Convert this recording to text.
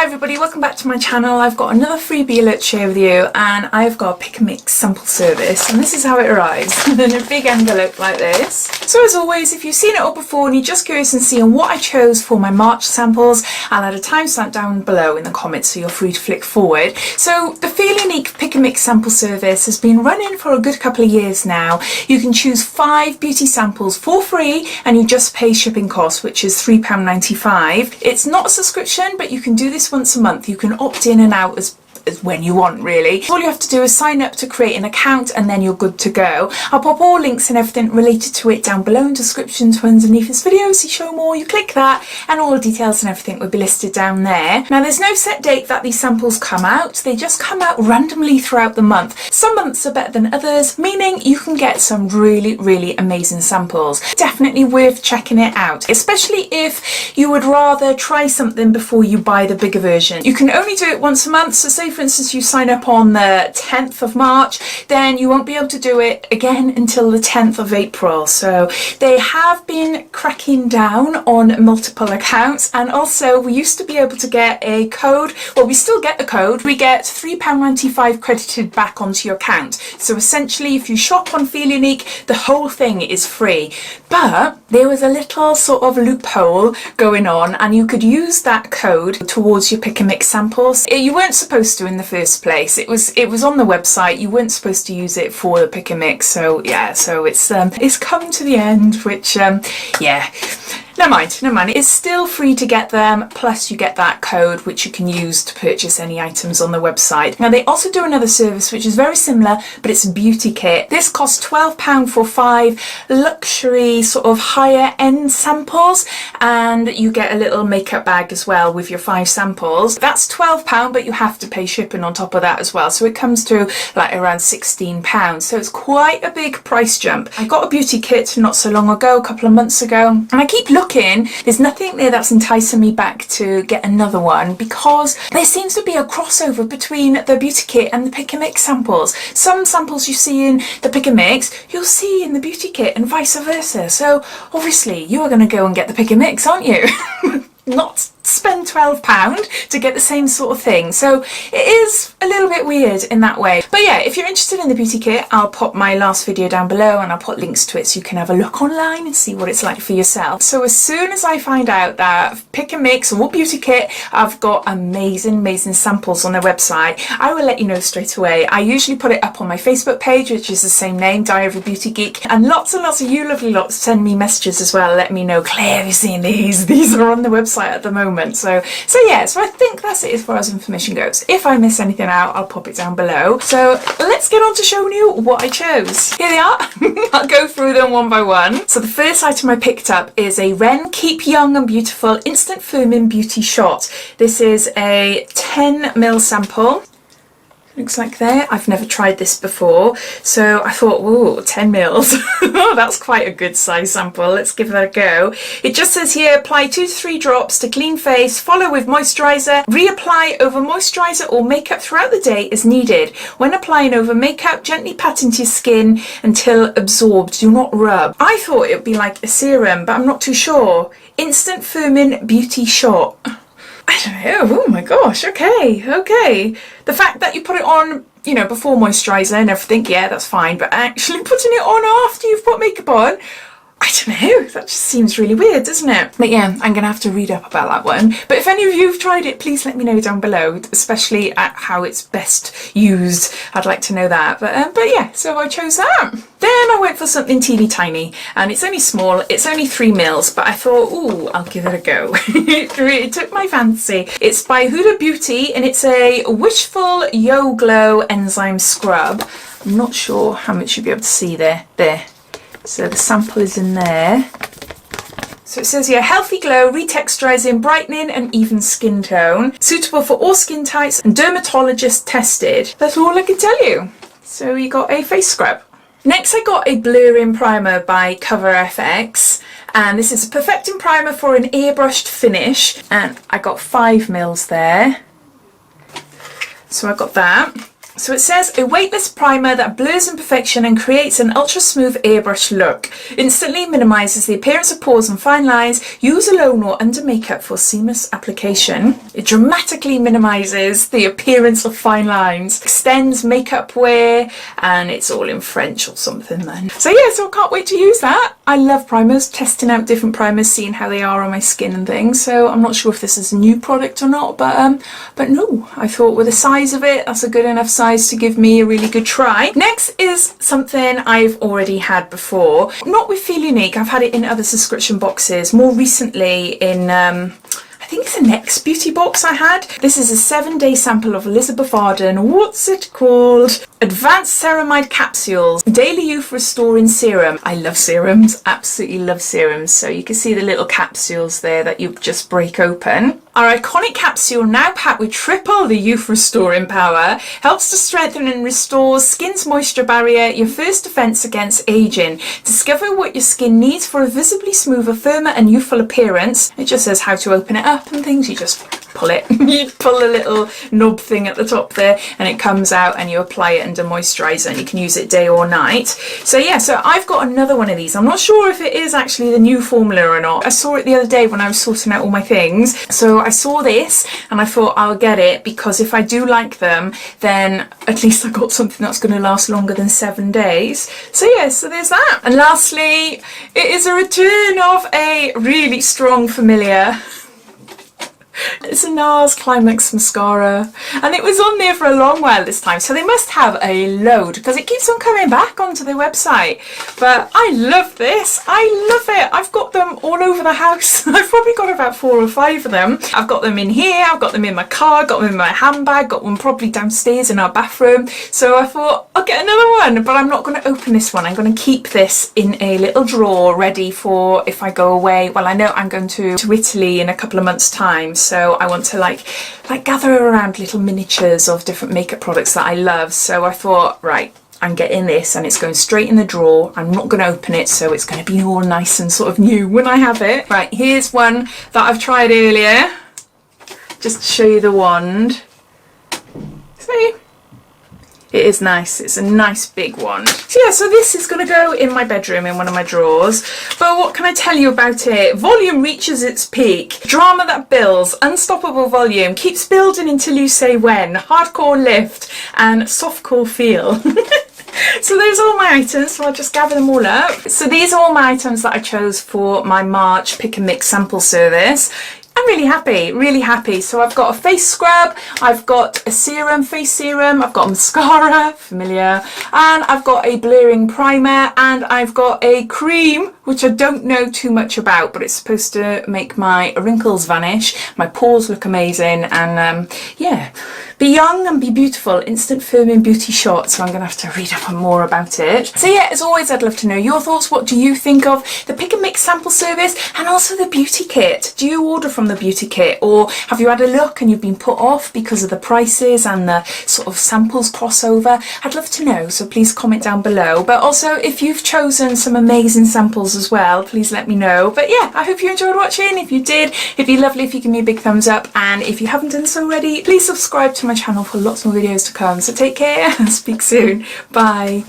Hi everybody, welcome back to my channel. I've got another freebie alert to share with you, and I've got a pick and mix sample service, and this is how it arrives in a big envelope like this. So as always, if you've seen it all before and you're just curious and seeing what I chose for my March samples, I'll add a timestamp down below in the comments so you're free to flick forward. So the feelunique pick and mix sample service has been running for a good couple of years now. You can choose 5 beauty samples for free and you just pay shipping costs, which is £3.95. It's not a subscription, but you can do this once a month. You can opt in and out as when you want, really. All you have to do is sign up to create an account and then you're good to go. I'll pop all links and everything related to it down below in descriptions underneath this video, so you show more, you click that and all the details and everything will be listed down there. Now there's no set date that these samples come out, they just come out randomly throughout the month. Some months are better than others, meaning you can get some really amazing samples. Definitely worth checking it out, especially if you would rather try something before you buy the bigger version. You can only do it once a month, so say for instance you sign up on the 10th of March, then you won't be able to do it again until the 10th of April. So they have been cracking down on multiple accounts, and also we used to be able to get a code, well we still get the code, we get £3.95 credited back onto your account. So essentially if you shop on feelunique, the whole thing is free. But there was a little sort of loophole going on and you could use that code towards your pick and mix samples. You weren't supposed to in the first place. It was on the website. You weren't supposed to use it for the pick and mix. So yeah, so it's come to the end, which yeah. Never mind. It's still free to get them, plus you get that code which you can use to purchase any items on the website. Now they also do another service which is very similar, but it's a beauty kit. This costs £12 for 5 luxury sort of higher end samples, and you get a little makeup bag as well with your 5 samples. That's £12, but you have to pay shipping on top of that as well. So it comes to like around £16. So it's quite a big price jump. I got a beauty kit not so long ago, a couple of months ago, and I keep looking. There's nothing there that's enticing me back to get another one, because there seems to be a crossover between the beauty kit and the pick and mix samples. Some samples you see in the pick and mix you'll see in the beauty kit and vice versa. So obviously you are going to go and get the pick and mix, aren't you? Not spend £12 to get the same sort of thing. So it is a little bit weird in that way. But yeah, if you're interested in the beauty kit, I'll pop my last video down below and I'll put links to it so you can have a look online and see what it's like for yourself. So as soon as I find out that pick and mix or beauty kit, I've got amazing samples on their website, I will let you know straight away. I usually put it up on my Facebook page, which is the same name, Diaryofabeautygeek, and lots of you lovely lots send me messages as well, let me know, Claire, have you seen these? These are on the website at the moment. So yeah, so I think that's it as far as information goes. If I miss anything out, I'll pop it down below. So let's get on to showing you what I chose. Here they are. I'll go through them one by one. So the first item I picked up is a Wren Keep Young and Beautiful Instant Firming Beauty Shot. This is a 10ml sample. Looks like there. I've never tried this before, so I thought, ooh, 10 mils. That's quite a good size sample. Let's give that a go. It just says here, apply 2 to 3 drops to clean face, follow with moisturiser, reapply over moisturiser or makeup throughout the day as needed. When applying over makeup, gently pat into your skin until absorbed. Do not rub. I thought it would be like a serum, but I'm not too sure. Instant Firming Beauty Shot. I don't know, oh my gosh, okay. The fact that you put it on, you know, before moisturiser and everything, yeah, that's fine, but actually putting it on after you've put makeup on, I don't know, that just seems really weird, doesn't it? But yeah, I'm going to have to read up about that one. But if any of you have tried it, please let me know down below, especially at how it's best used. I'd like to know that. But yeah, so I chose that. Then I went for something teeny tiny, and it's only small, it's only 3 mils, but I thought, ooh, I'll give it a go. It took my fancy. It's by Huda Beauty, and it's a Wishful Yo Glow Enzyme Scrub. I'm not sure how much you'll be able to see there. So the sample is in there. So it says here, healthy glow, retexturizing, brightening and even skin tone. Suitable for all skin types and dermatologist tested. That's all I can tell you. So you got a face scrub. Next I got a blurring primer by Coverfx, and this is a perfecting primer for an airbrushed finish, and I got 5 mils there. So I got that. So it says, a weightless primer that blurs imperfection and creates an ultra smooth airbrush look. Instantly minimises the appearance of pores and fine lines. Use alone or under makeup for seamless application. It dramatically minimises the appearance of fine lines. Extends makeup wear, and it's all in French or something then. So yeah, so I can't wait to use that. I love primers, testing out different primers, seeing how they are on my skin and things. So I'm not sure if this is a new product or not, but no, I thought with the size of it, that's a good enough size to give me a really good try. Next is something I've already had before, not with feelunique. I've had it in other subscription boxes, more recently in I think it's the next beauty box I had. This is a 7-day sample of Elizabeth Arden. What's it called? Advanced Ceramide Capsules Daily Youth Restoring Serum. I love serums, absolutely love serums. So you can see the little capsules there that you just break open. Our iconic capsule, now packed with triple the youth restoring power, helps to strengthen and restore skin's moisture barrier, your first defense against aging. Discover what your skin needs for a visibly smoother, firmer and youthful appearance. It just says how to open it up and things. You just pull it. You pull the little knob thing at the top there and it comes out, and you apply it under moisturiser, and you can use it day or night. So yeah, so I've got another one of these. I'm not sure if it is actually the new formula or not. I saw it the other day when I was sorting out all my things. So I saw this and I thought I'll get it, because if I do like them, then at least I got something that's going to last longer than 7 days. So yeah, so there's that. And lastly, it is a return of a really strong familiar. It's a NARS Climax mascara, and it was on there for a long while this time, so they must have a load, because it keeps on coming back onto their website. But I love this, I love it. I've got them all over the house. I've probably got about 4 or 5 of them. I've got them in here, I've got them in my car, got them in my handbag, got one probably downstairs in our bathroom. So I thought I'll get another one, but I'm not going to open this one. I'm going to keep this in a little drawer ready for if I go away. Well, I know I'm going to Italy in a couple of months' time, so I want to like gather around little miniatures of different makeup products that I love. So I thought, right, I'm getting this and it's going straight in the drawer. I'm not going to open it, so it's going to be all nice and sort of new when I have it. Right, here's one that I've tried earlier, just to show you the wand. See? It is nice. It's a nice big one. So yeah, so this is going to go in my bedroom in one of my drawers. But what can I tell you about it? Volume reaches its peak. Drama that builds. Unstoppable volume. Keeps building until you say when. Hardcore lift. And softcore feel. So those are all my items, so I'll just gather them all up. So these are all my items that I chose for my March pick and mix sample service. I'm really happy, really happy. So I've got a face scrub, I've got a serum, face serum, I've got a mascara, familiar, and I've got a blurring primer, and I've got a cream, which I don't know too much about, but it's supposed to make my wrinkles vanish, my pores look amazing, and yeah, be young and be beautiful, instant firming beauty shot. So I'm going to have to read up on more about it. So yeah, as always, I'd love to know your thoughts. What do you think of the pick and mix sample service and also the beauty kit? Do you order from the beauty kit, or have you had a look and you've been put off because of the prices and the sort of samples crossover? I'd love to know, so please comment down below. But also, if you've chosen some amazing samples as well, please let me know. But yeah, I hope you enjoyed watching. If you did, it'd be lovely if you give me a big thumbs up, and if you haven't done so already, please subscribe to my channel for lots more videos to come. So take care and speak soon. Bye.